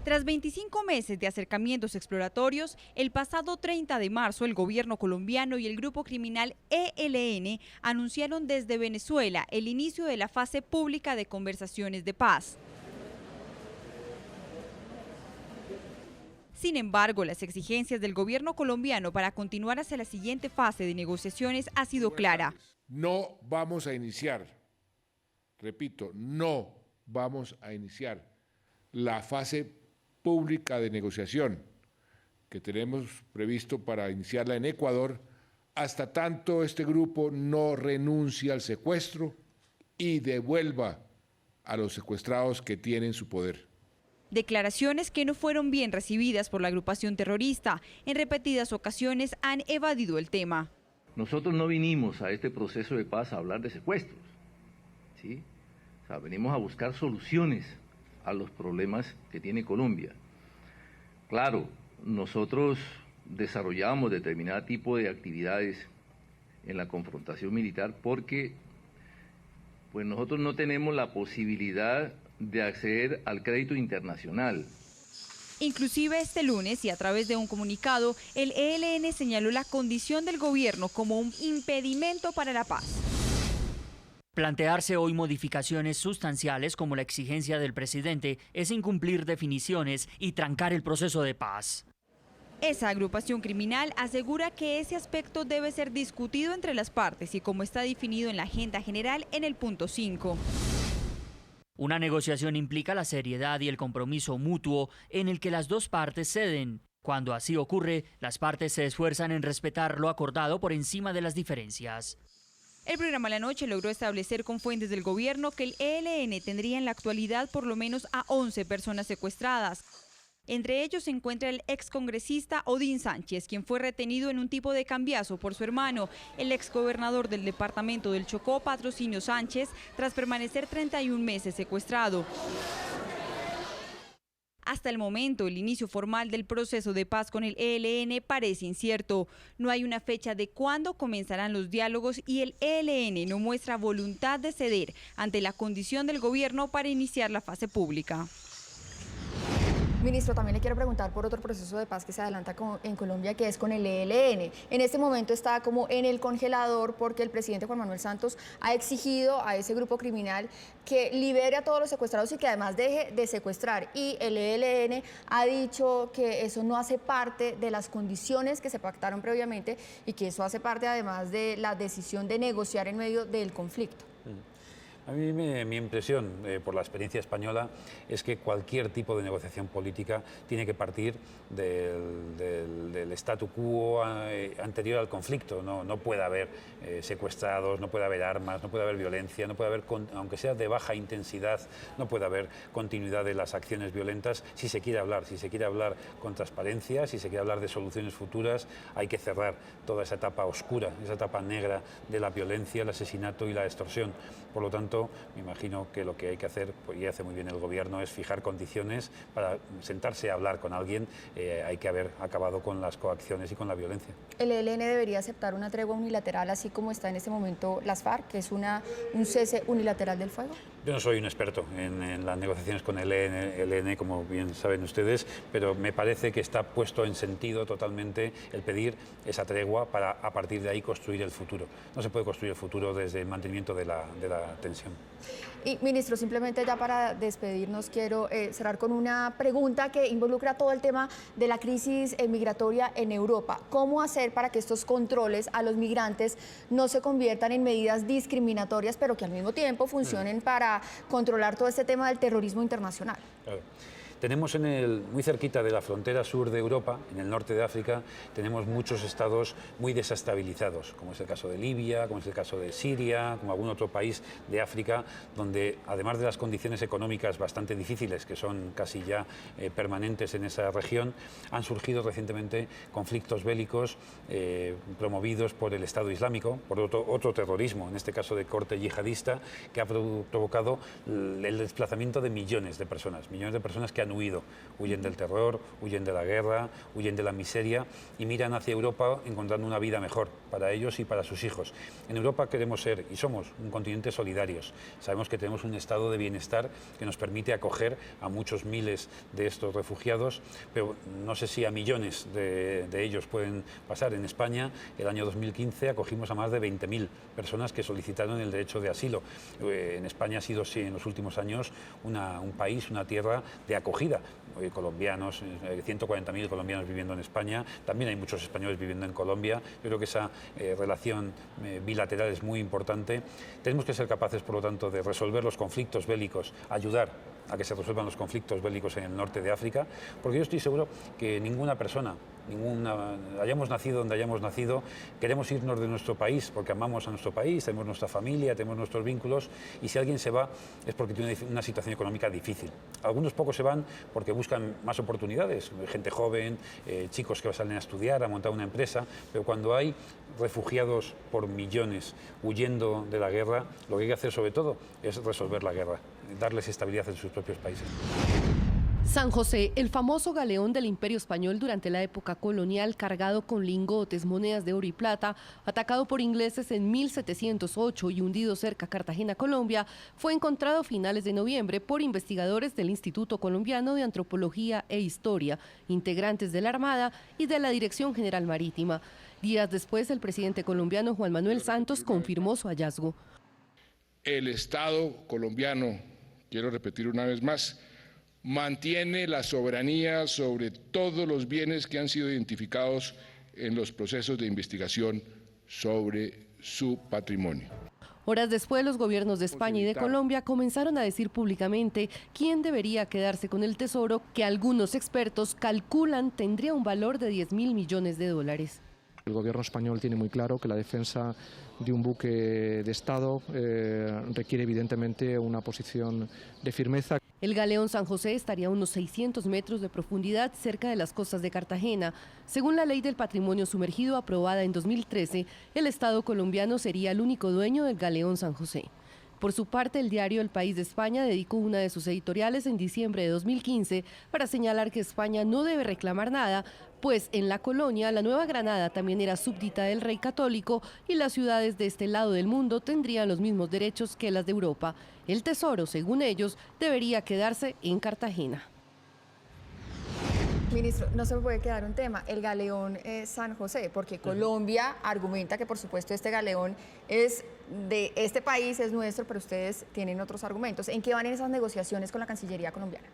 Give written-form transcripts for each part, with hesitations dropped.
Tras 25 meses de acercamientos exploratorios, el pasado 30 de marzo el gobierno colombiano y el grupo criminal ELN anunciaron desde Venezuela el inicio de la fase pública de conversaciones de paz. Sin embargo, las exigencias del gobierno colombiano para continuar hacia la siguiente fase de negociaciones ha sido clara. No vamos a iniciar, repito, no vamos a iniciar la fase pública de negociación que tenemos previsto para iniciarla en Ecuador hasta tanto este grupo no renuncie al secuestro y devuelva a los secuestrados que tienen su poder. Declaraciones que no fueron bien recibidas por la agrupación terrorista. En repetidas ocasiones han evadido el tema. Nosotros no vinimos a este proceso de paz a hablar de secuestros, ¿sí? O sea, venimos a buscar soluciones a los problemas que tiene Colombia. Claro, nosotros desarrollamos determinado tipo de actividades en la confrontación militar porque pues nosotros no tenemos la posibilidad de acceder al crédito internacional. Inclusive este lunes y a través de un comunicado, el ELN señaló la condición del gobierno como un impedimento para la paz. Plantearse hoy modificaciones sustanciales como la exigencia del presidente es incumplir definiciones y trancar el proceso de paz. Esa agrupación criminal asegura que ese aspecto debe ser discutido entre las partes y como está definido en la agenda general en el punto 5. Una negociación implica la seriedad y el compromiso mutuo en el que las dos partes ceden. Cuando así ocurre, las partes se esfuerzan en respetar lo acordado por encima de las diferencias. El programa La Noche logró establecer con fuentes del gobierno que el ELN tendría en la actualidad por lo menos a 11 personas secuestradas. Entre ellos se encuentra el excongresista Odín Sánchez, quien fue retenido en un tipo de cambiazo por su hermano, el exgobernador del departamento del Chocó, Patrocinio Sánchez, tras permanecer 31 meses secuestrado. Hasta el momento, el inicio formal del proceso de paz con el ELN parece incierto. No hay una fecha de cuándo comenzarán los diálogos y el ELN no muestra voluntad de ceder ante la condición del gobierno para iniciar la fase pública. Ministro, también le quiero preguntar por otro proceso de paz que se adelanta en Colombia, que es con el ELN. En este momento está como en el congelador porque el presidente Juan Manuel Santos ha exigido a ese grupo criminal que libere a todos los secuestrados y que además deje de secuestrar. Y el ELN ha dicho que eso no hace parte de las condiciones que se pactaron previamente y que eso hace parte además de la decisión de negociar en medio del conflicto. A mí mi impresión, por la experiencia española, es que cualquier tipo de negociación política tiene que partir del statu quo anterior al conflicto. No puede haber secuestrados, no puede haber armas, no puede haber violencia, no puede haber, aunque sea de baja intensidad, no puede haber continuidad de las acciones violentas si se quiere hablar con transparencia, si se quiere hablar de soluciones futuras. Hay que cerrar toda esa etapa oscura, esa etapa negra de la violencia, el asesinato y la extorsión. Por lo tanto, me imagino que lo que hay que hacer, y hace muy bien el gobierno, es fijar condiciones para sentarse a hablar con alguien. Hay que haber acabado con las coacciones y con la violencia. ¿El ELN debería aceptar una tregua unilateral así como está en este momento las FARC, que es un cese unilateral del fuego? Yo no soy un experto en las negociaciones con el ELN, como bien saben ustedes, pero me parece que está puesto en sentido totalmente el pedir esa tregua para a partir de ahí construir el futuro. No se puede construir el futuro desde el mantenimiento de la tensión. Y, ministro, simplemente ya para despedirnos quiero cerrar con una pregunta que involucra todo el tema de la crisis migratoria en Europa. ¿Cómo hacer para que estos controles a los migrantes no se conviertan en medidas discriminatorias, pero que al mismo tiempo funcionen para controlar todo este tema del terrorismo internacional? Claro. Tenemos muy cerquita de la frontera sur de Europa, en el norte de África, tenemos muchos estados muy desestabilizados, como es el caso de Libia, como es el caso de Siria, como algún otro país de África, donde además de las condiciones económicas bastante difíciles, que son casi ya permanentes en esa región, han surgido recientemente conflictos bélicos promovidos por el Estado Islámico, por otro terrorismo, en este caso de corte yihadista, que ha provocado el desplazamiento de millones de personas que han huido. Huyen del terror, huyen de la guerra, huyen de la miseria y miran hacia Europa encontrando una vida mejor para ellos y para sus hijos. En Europa queremos ser y somos un continente solidarios. Sabemos que tenemos un estado de bienestar que nos permite acoger a muchos miles de estos refugiados, pero no sé si a millones de ellos pueden pasar. En España, el año 2015, acogimos a más de 20.000 personas que solicitaron el derecho de asilo. En España ha sido, sí, en los últimos años un país, una tierra de acogida. Colombianos, 140.000 colombianos viviendo en España, también hay muchos españoles viviendo en Colombia. Yo creo que esa relación bilateral es muy importante. Tenemos que ser capaces, por lo tanto, de resolver los conflictos bélicos, ayudar a que se resuelvan los conflictos bélicos en el norte de África, porque yo estoy seguro que ninguna persona, hayamos nacido donde hayamos nacido, queremos irnos de nuestro país porque amamos a nuestro país, tenemos nuestra familia, tenemos nuestros vínculos, y si alguien se va es porque tiene una situación económica difícil. Algunos pocos se van porque buscan más oportunidades, gente joven, chicos que salen a estudiar, a montar una empresa, pero cuando hay refugiados por millones huyendo de la guerra, lo que hay que hacer sobre todo es resolver la guerra, darles estabilidad en sus propios países. San José, el famoso galeón del Imperio Español durante la época colonial, cargado con lingotes, monedas de oro y plata, atacado por ingleses en 1708 y hundido cerca a Cartagena, Colombia, fue encontrado a finales de noviembre por investigadores del Instituto Colombiano de Antropología e Historia, integrantes de la Armada y de la Dirección General Marítima. Días después, el presidente colombiano Juan Manuel Santos confirmó su hallazgo. El Estado colombiano, quiero repetir una vez más, mantiene la soberanía sobre todos los bienes que han sido identificados en los procesos de investigación sobre su patrimonio. Horas después, los gobiernos de España y de Colombia comenzaron a decir públicamente quién debería quedarse con el tesoro, que algunos expertos calculan tendría un valor de 10.000 millones de dólares. El gobierno español tiene muy claro que la defensa de un buque de Estado requiere evidentemente una posición de firmeza. El galeón San José estaría a unos 600 metros de profundidad cerca de las costas de Cartagena. Según la Ley del Patrimonio Sumergido aprobada en 2013, el Estado colombiano sería el único dueño del galeón San José. Por su parte, el diario El País de España dedicó una de sus editoriales en diciembre de 2015 para señalar que España no debe reclamar nada, pues en la colonia la Nueva Granada también era súbdita del rey católico y las ciudades de este lado del mundo tendrían los mismos derechos que las de Europa. El tesoro, según ellos, debería quedarse en Cartagena. Ministro, no se me puede quedar un tema, el galeón San José, porque Colombia argumenta que por supuesto este galeón es de este país, es nuestro, pero ustedes tienen otros argumentos. ¿En qué van esas negociaciones con la Cancillería colombiana?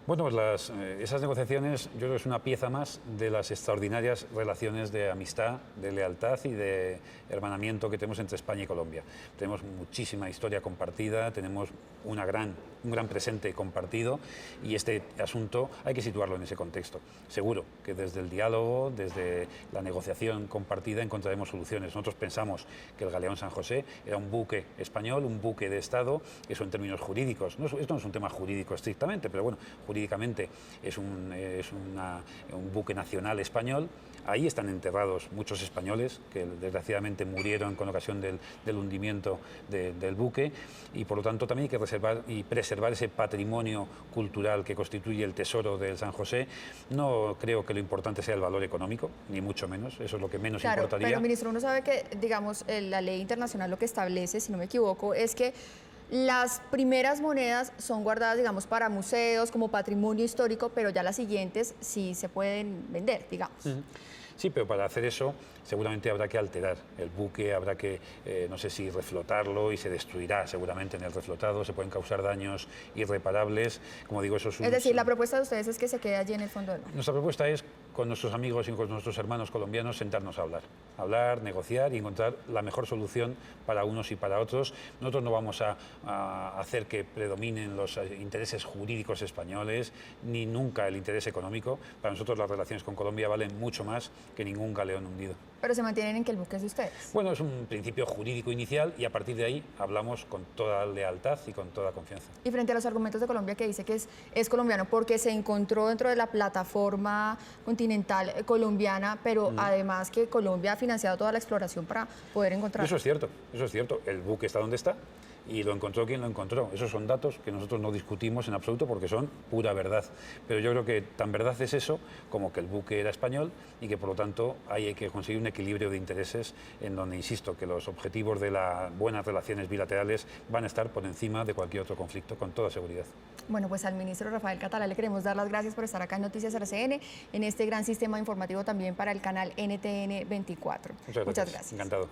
Bueno, pues esas negociaciones yo creo que es una pieza más de las extraordinarias relaciones de amistad, de lealtad y de hermanamiento que tenemos entre España y Colombia. Tenemos muchísima historia compartida, tenemos un gran presente compartido, y este asunto hay que situarlo en ese contexto. Seguro que desde el diálogo, desde la negociación compartida encontraremos soluciones. Nosotros pensamos que el galeón San José era un buque español, un buque de Estado, eso en términos jurídicos. Esto no es un tema jurídico estrictamente, pero bueno, jurídicamente es un buque nacional español. Ahí están enterrados muchos españoles que desgraciadamente murieron con ocasión del hundimiento del buque, y por lo tanto también hay que reservar y preservar ese patrimonio cultural que constituye el tesoro del San José. No creo que lo importante sea el valor económico, ni mucho menos, eso es lo que menos importaría. Pero ministro, uno sabe que, digamos, la ley internacional lo que establece, si no me equivoco, es que las primeras monedas son guardadas, digamos, para museos, como patrimonio histórico, pero ya las siguientes sí se pueden vender, digamos. Sí, pero para hacer eso seguramente habrá que alterar el buque, habrá que, no sé si reflotarlo, y se destruirá seguramente en el reflotado, se pueden causar daños irreparables. Como digo, eso es Es decir, la propuesta de ustedes es que se quede allí en el fondo del mar. Nuestra propuesta es, con nuestros amigos y con nuestros hermanos colombianos, sentarnos a hablar, negociar y encontrar la mejor solución para unos y para otros. Nosotros no vamos a hacer que predominen los intereses jurídicos españoles, ni nunca el interés económico. Para nosotros las relaciones con Colombia valen mucho más que ningún galeón hundido. Pero se mantienen en que el buque es de ustedes. Bueno, es un principio jurídico inicial, y a partir de ahí hablamos con toda lealtad y con toda confianza. Y frente a los argumentos de Colombia, que dice que es colombiano porque se encontró dentro de la plataforma continental colombiana, pero además que Colombia ha financiado toda la exploración para poder encontrar. Eso es cierto, eso es cierto. El buque está donde está. y lo encontró quien lo encontró. Esos son datos que nosotros no discutimos en absoluto porque son pura verdad. Pero yo creo que tan verdad es eso como que el buque era español y que por lo tanto hay que conseguir un equilibrio de intereses en donde, insisto, que los objetivos de las buenas relaciones bilaterales van a estar por encima de cualquier otro conflicto, con toda seguridad. Bueno, pues al ministro Rafael Catalá le queremos dar las gracias por estar acá en Noticias RCN, en este gran sistema informativo también para el canal NTN 24. Muchas gracias. Encantado.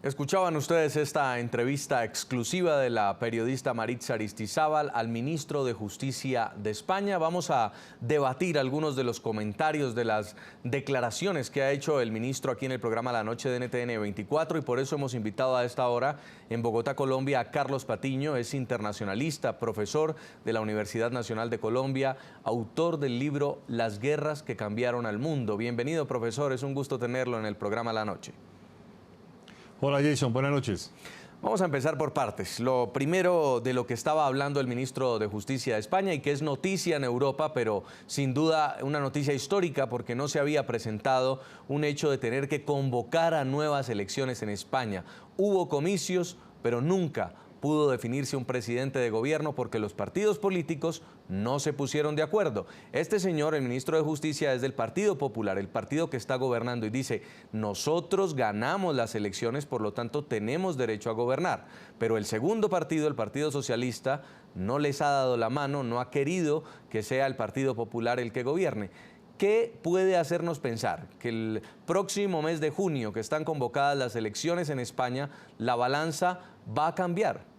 Escuchaban ustedes esta entrevista exclusiva de la periodista Maritza Aristizábal al ministro de Justicia de España. Vamos a debatir algunos de los comentarios de las declaraciones que ha hecho el ministro aquí en el programa La Noche de NTN 24 y por eso hemos invitado a esta hora en Bogotá, Colombia, a Carlos Patiño. Es internacionalista, profesor de la Universidad Nacional de Colombia, autor del libro Las guerras que cambiaron al mundo. Bienvenido, profesor, es un gusto tenerlo en el programa La Noche. Hola Jason, buenas noches. Vamos a empezar por partes. Lo primero de lo que estaba hablando el ministro de Justicia de España y que es noticia en Europa, pero sin duda una noticia histórica porque no se había presentado un hecho de tener que convocar a nuevas elecciones en España. Hubo comicios, pero nunca pudo definirse un presidente de gobierno porque los partidos políticos no se pusieron de acuerdo. Este señor, el ministro de Justicia, es del Partido Popular, el partido que está gobernando, y dice: nosotros ganamos las elecciones, por lo tanto tenemos derecho a gobernar. Pero el segundo partido, el Partido Socialista, no les ha dado la mano, no ha querido que sea el Partido Popular el que gobierne. ¿Qué puede hacernos pensar que el próximo mes de junio, que están convocadas las elecciones en España, la balanza va a cambiar?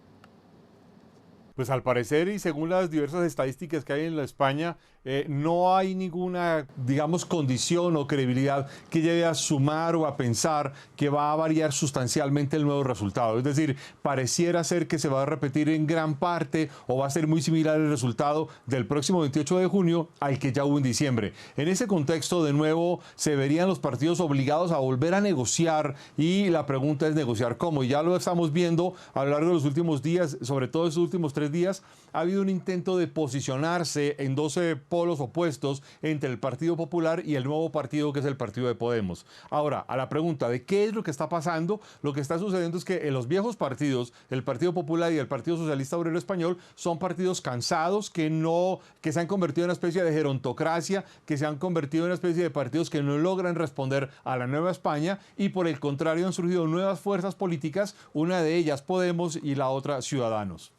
Pues al parecer, y según las diversas estadísticas que hay en la España, no hay ninguna, digamos, condición o credibilidad que lleve a sumar o a pensar que va a variar sustancialmente el nuevo resultado. Es decir, pareciera ser que se va a repetir en gran parte o va a ser muy similar el resultado del próximo 28 de junio al que ya hubo en diciembre. En ese contexto, de nuevo, se verían los partidos obligados a volver a negociar y la pregunta es negociar cómo. Y ya lo estamos viendo a lo largo de los últimos días, sobre todo estos últimos 3 días, ha habido un intento de posicionarse en 12 polos opuestos entre el Partido Popular y el nuevo partido que es el Partido de Podemos. Ahora, a la pregunta de qué es lo que está pasando, lo que está sucediendo es que en los viejos partidos, el Partido Popular y el Partido Socialista Obrero Español, son partidos cansados que se han convertido en una especie de gerontocracia, que se han convertido en una especie de partidos que no logran responder a la nueva España y por el contrario han surgido nuevas fuerzas políticas, una de ellas Podemos y la otra Ciudadanos.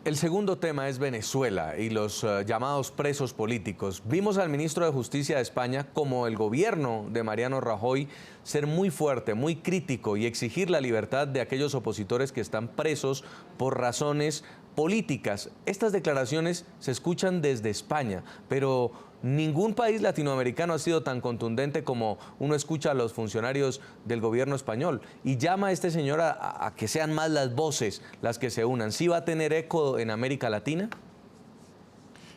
El segundo tema es Venezuela y los llamados presos políticos. Vimos al ministro de Justicia de España, como el gobierno de Mariano Rajoy, ser muy fuerte, muy crítico y exigir la libertad de aquellos opositores que están presos por razones políticas. Estas declaraciones se escuchan desde España, pero ningún país latinoamericano ha sido tan contundente como uno escucha a los funcionarios del gobierno español. Y llama a este señor a que sean más las voces las que se unan. ¿Sí va a tener eco en América Latina?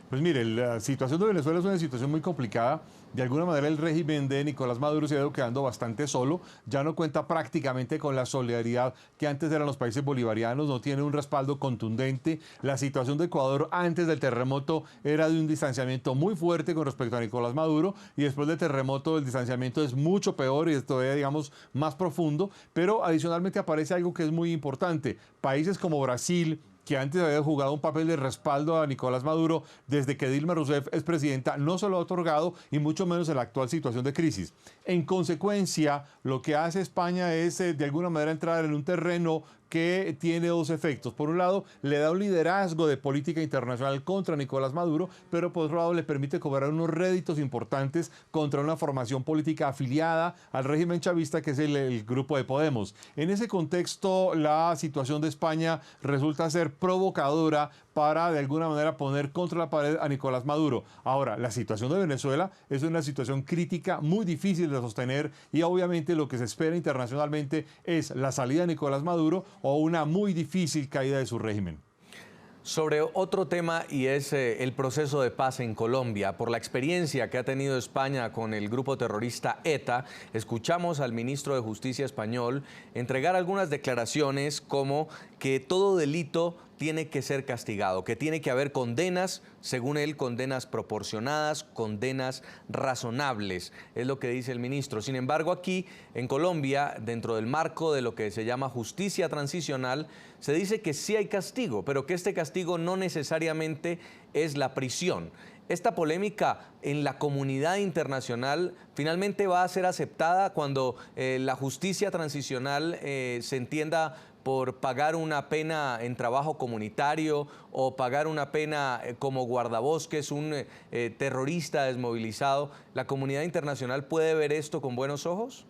Pues mire, la situación de Venezuela es una situación muy complicada. De alguna manera el régimen de Nicolás Maduro se ha ido quedando bastante solo, ya no cuenta prácticamente con la solidaridad que antes eran los países bolivarianos, no tiene un respaldo contundente. La situación de Ecuador antes del terremoto era de un distanciamiento muy fuerte con respecto a Nicolás Maduro y después del terremoto el distanciamiento es mucho peor y es todavía, digamos, más profundo, pero adicionalmente aparece algo que es muy importante. Países como Brasil, que antes había jugado un papel de respaldo a Nicolás Maduro, desde que Dilma Rousseff es presidenta, no se lo ha otorgado y mucho menos en la actual situación de crisis. En consecuencia, lo que hace España es de alguna manera entrar en un terreno que tiene dos efectos. Por un lado, le da un liderazgo de política internacional contra Nicolás Maduro, pero por otro lado le permite cobrar unos réditos importantes contra una formación política afiliada al régimen chavista, que es el grupo de Podemos. En ese contexto, la situación de España resulta ser provocadora para de alguna manera poner contra la pared a Nicolás Maduro. Ahora, la situación de Venezuela es una situación crítica, muy difícil de sostener y obviamente lo que se espera internacionalmente es la salida de Nicolás Maduro o una muy difícil caída de su régimen. Sobre otro tema y es el proceso de paz en Colombia. Por la experiencia que ha tenido España con el grupo terrorista ETA, escuchamos al ministro de Justicia español entregar algunas declaraciones como que todo delito tiene que ser castigado, que tiene que haber condenas, según él, condenas proporcionadas, condenas razonables, es lo que dice el ministro. Sin embargo, aquí en Colombia, dentro del marco de lo que se llama justicia transicional, se dice que sí hay castigo, pero que este castigo no necesariamente es la prisión. Esta polémica en la comunidad internacional finalmente va a ser aceptada cuando la justicia transicional se entienda por pagar una pena en trabajo comunitario o pagar una pena como guardabosques, un terrorista desmovilizado. ¿La comunidad internacional puede ver esto con buenos ojos?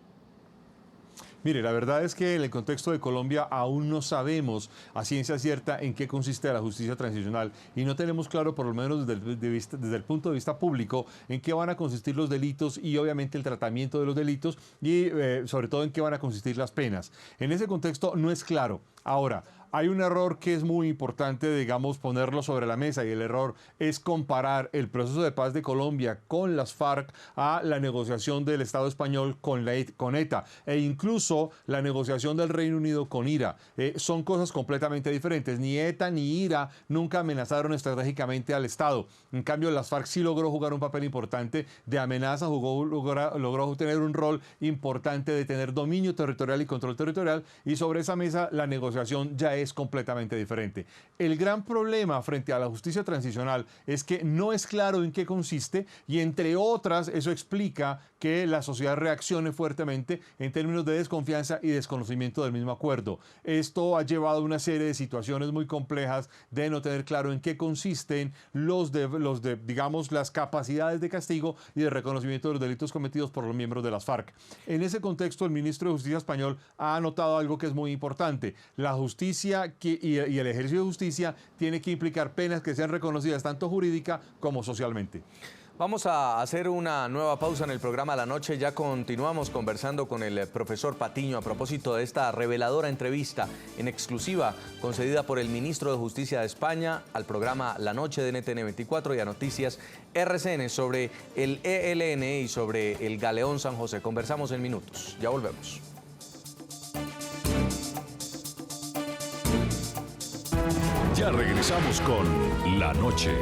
Mire, la verdad es que en el contexto de Colombia aún no sabemos a ciencia cierta en qué consiste la justicia transicional y no tenemos claro, por lo menos desde el punto de vista público, en qué van a consistir los delitos y obviamente el tratamiento de los delitos y sobre todo en qué van a consistir las penas. En ese contexto no es claro. Ahora, hay un error que es muy importante, digamos, ponerlo sobre la mesa, y el error es comparar el proceso de paz de Colombia con las FARC a la negociación del Estado español con ETA e incluso la negociación del Reino Unido con IRA. Son cosas completamente diferentes. Ni ETA ni IRA nunca amenazaron estratégicamente al Estado. En cambio, las FARC sí logró jugar un papel importante de amenaza, logró tener un rol importante de tener dominio territorial y control territorial, y sobre esa mesa la negociación ya es completamente diferente. El gran problema frente a la justicia transicional es que no es claro en qué consiste y, entre otras, eso explica que la sociedad reaccione fuertemente en términos de desconfianza y desconocimiento del mismo acuerdo. Esto ha llevado a una serie de situaciones muy complejas de no tener claro en qué consisten digamos, las capacidades de castigo y de reconocimiento de los delitos cometidos por los miembros de las FARC. En ese contexto, el ministro de Justicia español ha anotado algo que es muy importante. La justicia y el ejercicio de justicia tiene que implicar penas que sean reconocidas tanto jurídica como socialmente. Vamos a hacer una nueva pausa en el programa La Noche. Ya continuamos conversando con el profesor Patiño a propósito de esta reveladora entrevista en exclusiva concedida por el ministro de Justicia de España al programa La Noche de NTN 24 y a Noticias RCN sobre el ELN y sobre el Galeón San José. Conversamos en minutos. Ya volvemos. Ya regresamos con La Noche.